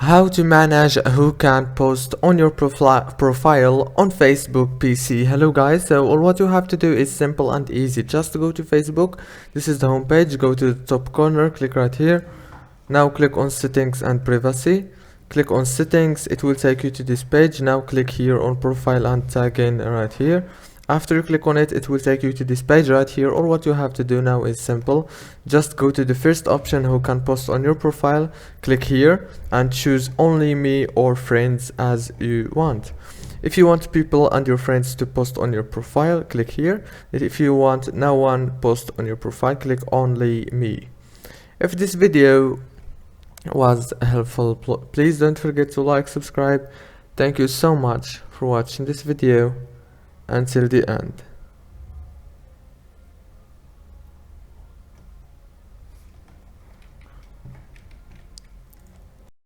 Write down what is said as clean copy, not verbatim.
How to manage who can post on your profile on Facebook PC. Hello guys, so all what you have to do is simple and easy. Just go to Facebook. This is the home page. Go to the top corner, click right here. Now click on settings and privacy. Click on settings, it will take you to this page. Now click here on profile and tag in right here. After you click on it, it will take you to this page right here. All what you have to do now is simple. Just go to the first option, who can post on your profile. Click here and choose only me or friends as you want. If you want people and your friends to post on your profile, click here. If you want no one post on your profile, click only me. If this video was helpful, please don't forget to like, subscribe. Thank you so much for watching this video until the end.